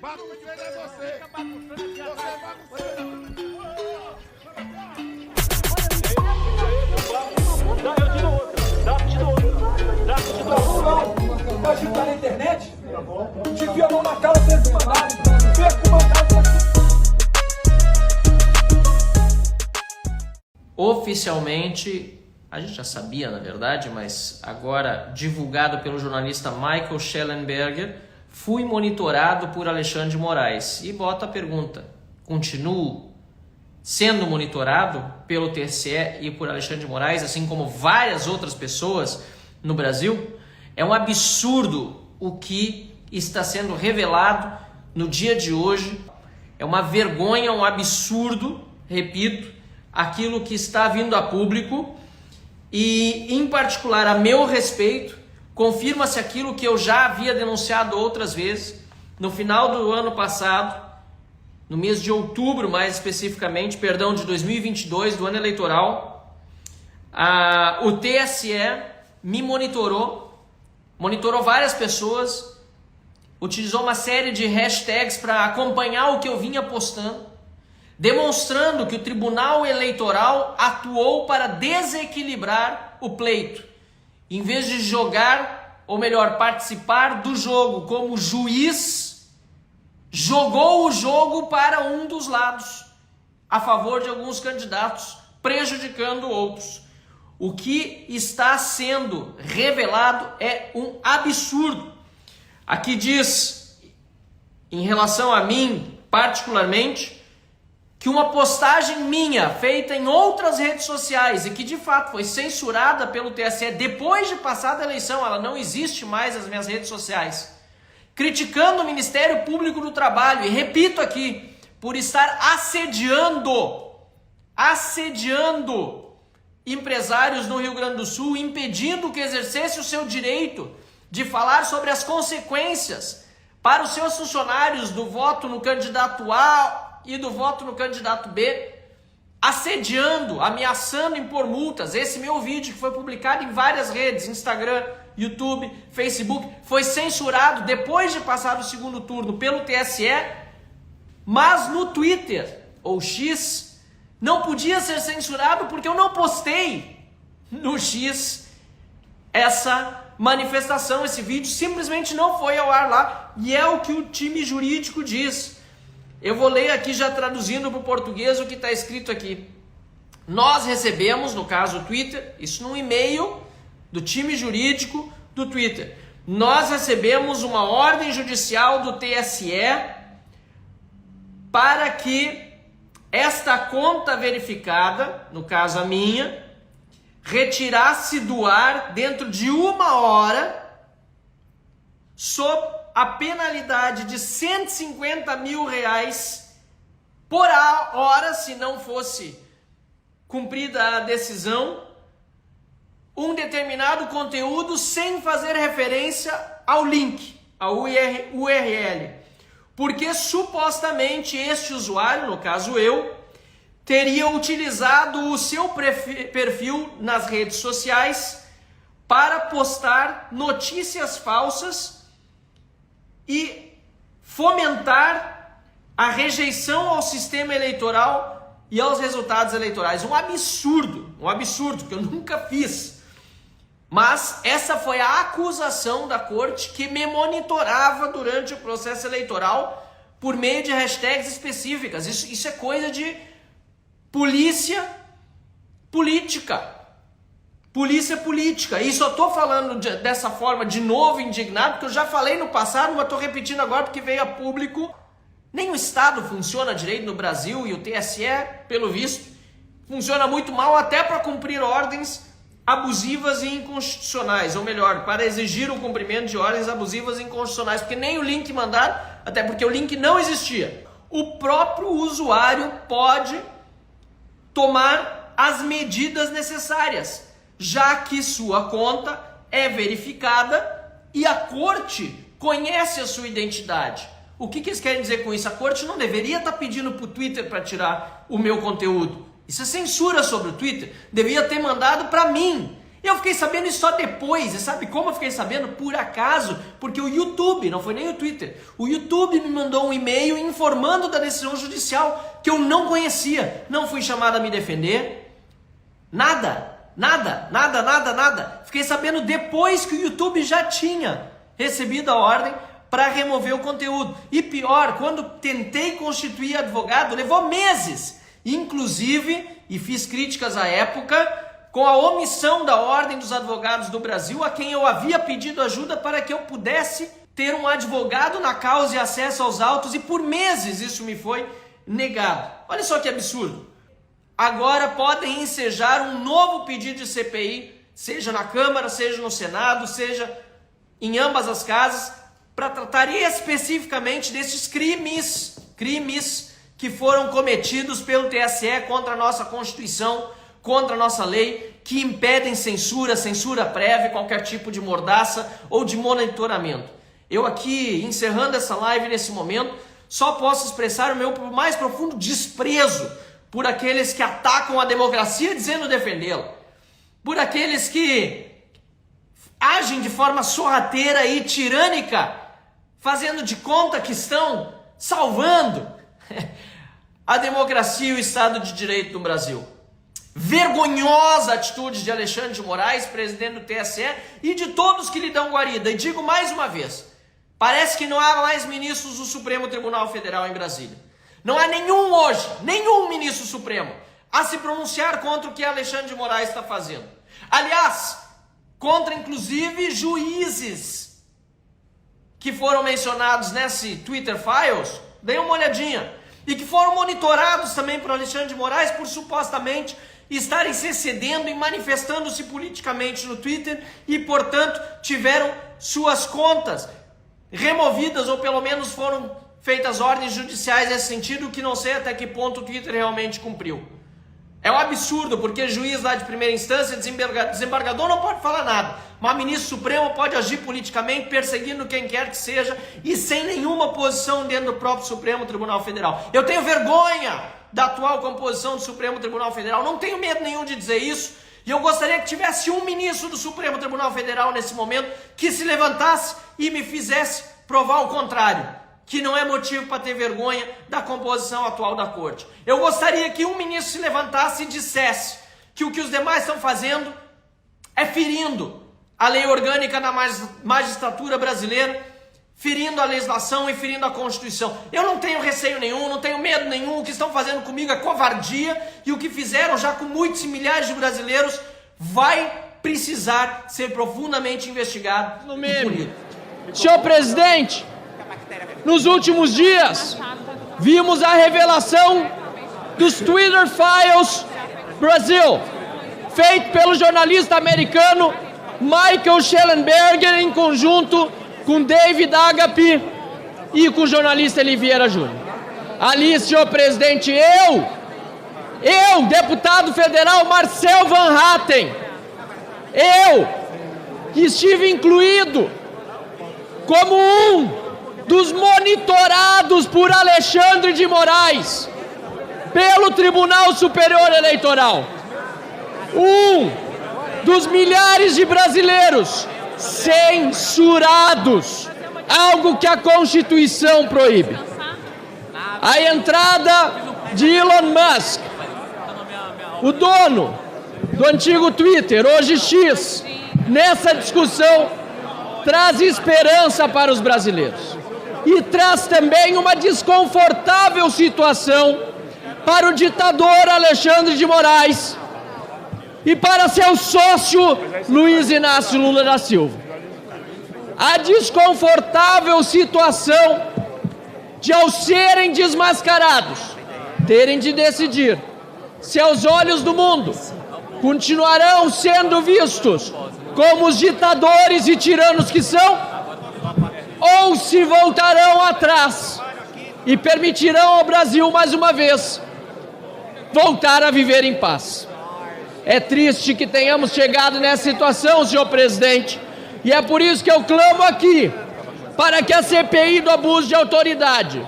Bagunceiro é você. Você é bagunceiro. Vai chutar na internet? Te enfia a mão na cara desse mandado. Perca o mandado. Oficialmente, a gente já sabia na verdade, mas agora divulgado pelo jornalista Michael Schellenberger, fui monitorado por Alexandre de Moraes. E bota a pergunta, continuo sendo monitorado pelo TSE e por Alexandre de Moraes, assim como várias outras pessoas no Brasil? É um absurdo o que está sendo revelado no dia de hoje. É uma vergonha, um absurdo, repito, aquilo que está vindo a público e, em particular, a meu respeito, confirma-se aquilo que eu já havia denunciado outras vezes. No final do ano passado, no mês de outubro mais especificamente, de 2022, do ano eleitoral, o TSE me monitorou várias pessoas, utilizou uma série de hashtags para acompanhar o que eu vinha postando, demonstrando que o Tribunal Eleitoral atuou para desequilibrar o pleito. Em vez de jogar, ou melhor, participar do jogo como juiz, jogou o jogo para um dos lados, a favor de alguns candidatos, prejudicando outros. O que está sendo revelado é um absurdo. Aqui diz, em relação a mim particularmente, que uma postagem minha feita em outras redes sociais e que de fato foi censurada pelo TSE depois de passada a eleição, ela não existe mais nas minhas redes sociais, criticando o Ministério Público do Trabalho, e repito aqui, por estar assediando empresários no Rio Grande do Sul, impedindo que exercesse o seu direito de falar sobre as consequências para os seus funcionários do voto no candidato A e do voto no candidato B, assediando, ameaçando impor multas. Esse meu vídeo, que foi publicado em várias redes, Instagram, YouTube, Facebook, foi censurado depois de passar o segundo turno pelo TSE, mas no Twitter, ou X, não podia ser censurado porque eu não postei no X essa manifestação, esse vídeo simplesmente não foi ao ar lá, e é o que o time jurídico diz. Eu vou ler aqui já traduzindo para o português o que está escrito aqui. Nós recebemos, no caso o Twitter, isso num e-mail do time jurídico do Twitter. Nós recebemos uma ordem judicial do TSE para que esta conta verificada, no caso a minha, retirasse do ar dentro de 1 hora, sob a penalidade de R$150 mil por hora, se não fosse cumprida a decisão, um determinado conteúdo sem fazer referência ao link, ao URL. Porque supostamente este usuário, no caso eu, teria utilizado o seu perfil nas redes sociais para postar notícias falsas e fomentar a rejeição ao sistema eleitoral e aos resultados eleitorais. Um absurdo que eu nunca fiz. Mas essa foi a acusação da corte, que me monitorava durante o processo eleitoral por meio de hashtags específicas. Isso é coisa de polícia política. Polícia política. E só estou falando dessa forma de novo indignado, porque eu já falei no passado, mas estou repetindo agora porque veio a público. Nem o Estado funciona direito no Brasil, e o TSE, pelo visto, funciona muito mal até para cumprir ordens abusivas e inconstitucionais, ou melhor, para exigir o cumprimento de ordens abusivas e inconstitucionais, porque nem o link mandaram, até porque o link não existia. O próprio usuário pode tomar as medidas necessárias, já que sua conta é verificada e a corte conhece a sua identidade. O que eles querem dizer com isso? A corte não deveria estar pedindo para o Twitter para tirar o meu conteúdo. Isso é censura sobre o Twitter. Devia ter mandado para mim. Eu fiquei sabendo isso só depois, e sabe como eu fiquei sabendo? Por acaso, porque o YouTube, não foi nem o Twitter, o YouTube me mandou um e-mail informando da decisão judicial que eu não conhecia. Não fui chamado a me defender, nada. Fiquei sabendo depois que o YouTube já tinha recebido a ordem para remover o conteúdo. E pior, quando tentei constituir advogado, levou meses, inclusive, e fiz críticas à época, com a omissão da Ordem dos Advogados do Brasil, a quem eu havia pedido ajuda para que eu pudesse ter um advogado na causa e acesso aos autos, e por meses isso me foi negado. Olha só que absurdo. Agora podem ensejar um novo pedido de CPI, seja na Câmara, seja no Senado, seja em ambas as casas, para tratar especificamente desses crimes que foram cometidos pelo TSE contra a nossa Constituição, contra a nossa lei, que impedem censura prévia, qualquer tipo de mordaça ou de monitoramento. Eu aqui, encerrando essa live nesse momento, só posso expressar o meu mais profundo desprezo por aqueles que atacam a democracia dizendo defendê-la, por aqueles que agem de forma sorrateira e tirânica, fazendo de conta que estão salvando a democracia e o Estado de Direito no Brasil. Vergonhosa atitude de Alexandre de Moraes, presidente do TSE, e de todos que lhe dão guarida. E digo mais uma vez, parece que não há mais ministros do Supremo Tribunal Federal em Brasília. Não há nenhum hoje, nenhum ministro supremo, a se pronunciar contra o que Alexandre de Moraes está fazendo. Aliás, contra inclusive juízes que foram mencionados nesse Twitter Files, dêem uma olhadinha, e que foram monitorados também por Alexandre de Moraes por supostamente estarem se excedendo e manifestando-se politicamente no Twitter e, portanto, tiveram suas contas removidas ou pelo menos foram feitas ordens judiciais nesse sentido, que não sei até que ponto o Twitter realmente cumpriu. É um absurdo, porque juiz lá de primeira instância, desembargador não pode falar nada, mas ministro supremo pode agir politicamente, perseguindo quem quer que seja e sem nenhuma posição dentro do próprio Supremo Tribunal Federal. Eu tenho vergonha da atual composição do Supremo Tribunal Federal, não tenho medo nenhum de dizer isso, e eu gostaria que tivesse um ministro do Supremo Tribunal Federal nesse momento que se levantasse e me fizesse provar o contrário, que não é motivo para ter vergonha da composição atual da Corte. Eu gostaria que um ministro se levantasse e dissesse que o que os demais estão fazendo é ferindo a lei orgânica da magistratura brasileira, ferindo a legislação e ferindo a Constituição. Eu não tenho receio nenhum, não tenho medo nenhum. O que estão fazendo comigo é covardia, e o que fizeram já com muitos e milhares de brasileiros vai precisar ser profundamente investigado e punido. Senhor presidente, nos últimos dias, vimos a revelação dos Twitter Files Brasil, feito pelo jornalista americano Michael Shellenberger em conjunto com David Agape e com o jornalista Eli Vieira Júnior. Ali, senhor presidente, eu, deputado federal Marcel Van Hatten, que estive incluído como um dos monitorados por Alexandre de Moraes pelo Tribunal Superior Eleitoral, um dos milhares de brasileiros censurados, algo que a Constituição proíbe. A entrada de Elon Musk, o dono do antigo Twitter, hoje X, nessa discussão traz esperança para os brasileiros e traz também uma desconfortável situação para o ditador Alexandre de Moraes e para seu sócio Luiz Inácio Lula da Silva. A desconfortável situação de, ao serem desmascarados, terem de decidir se aos olhos do mundo continuarão sendo vistos como os ditadores e tiranos que são, ou se voltarão atrás e permitirão ao Brasil, mais uma vez, voltar a viver em paz. É triste que tenhamos chegado nessa situação, senhor presidente, e é por isso que eu clamo aqui para que a CPI do abuso de autoridade,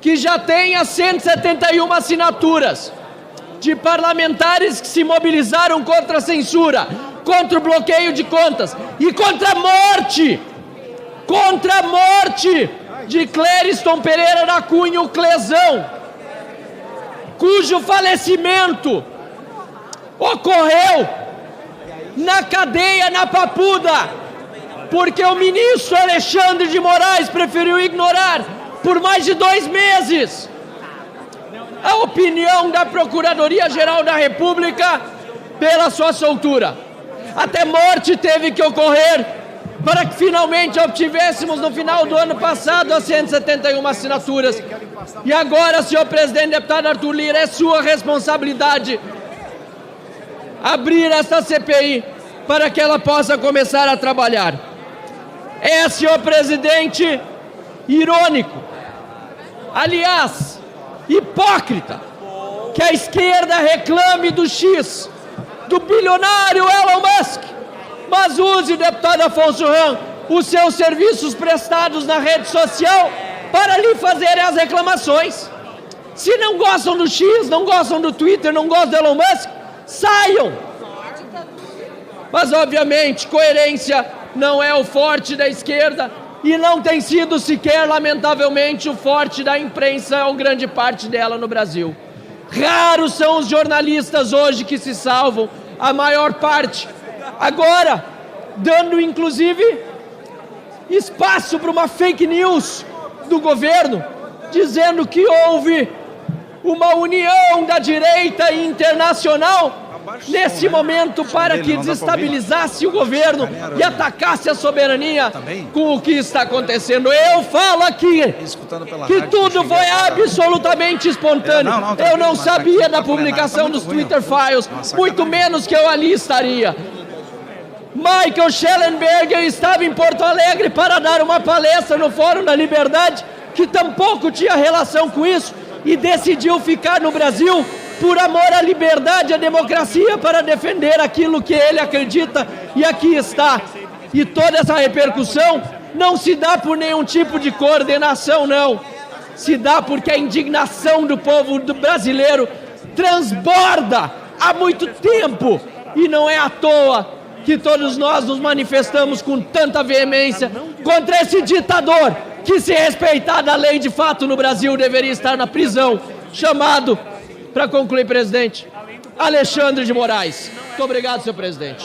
que já tenha 171 assinaturas de parlamentares que se mobilizaram contra a censura, contra o bloqueio de contas e contra a morte de Clériston Pereira da Cunha, o Clesão, cujo falecimento ocorreu na cadeia, na Papuda, porque o ministro Alexandre de Moraes preferiu ignorar por mais de 2 meses a opinião da Procuradoria-Geral da República pela sua soltura. Até morte teve que ocorrer para que finalmente obtivéssemos no final do ano passado as 171 assinaturas. E agora, senhor presidente, deputado Arthur Lira, é sua responsabilidade abrir esta CPI para que ela possa começar a trabalhar. É, senhor presidente, irônico, aliás, hipócrita, que a esquerda reclame do X, do bilionário Elon Musk, mas use, deputado Afonso Ram, os seus serviços prestados na rede social para lhe fazer as reclamações. Se não gostam do X, não gostam do Twitter, não gostam do Elon Musk, saiam. Mas, obviamente, coerência não é o forte da esquerda e não tem sido sequer, lamentavelmente, o forte da imprensa, ou grande parte dela no Brasil. Raros são os jornalistas hoje que se salvam, a maior parte. Agora, dando inclusive espaço para uma fake news do governo, dizendo que houve uma união da direita internacional nesse momento para que desestabilizasse o governo e atacasse a soberania com o que está acontecendo. Eu falo aqui que tudo foi absolutamente espontâneo. Eu não sabia da publicação dos Twitter Files, muito menos que eu ali estaria. Michael Schellenberger estava em Porto Alegre para dar uma palestra no Fórum da Liberdade, que tampouco tinha relação com isso, e decidiu ficar no Brasil por amor à liberdade e à democracia, para defender aquilo que ele acredita, e aqui está. E toda essa repercussão não se dá por nenhum tipo de coordenação, não. Se dá porque a indignação do povo brasileiro transborda há muito tempo, e não é à toa que todos nós nos manifestamos com tanta veemência contra esse ditador que, se respeitar a lei de fato no Brasil, deveria estar na prisão, chamado, para concluir, presidente, Alexandre de Moraes. Muito obrigado, senhor presidente.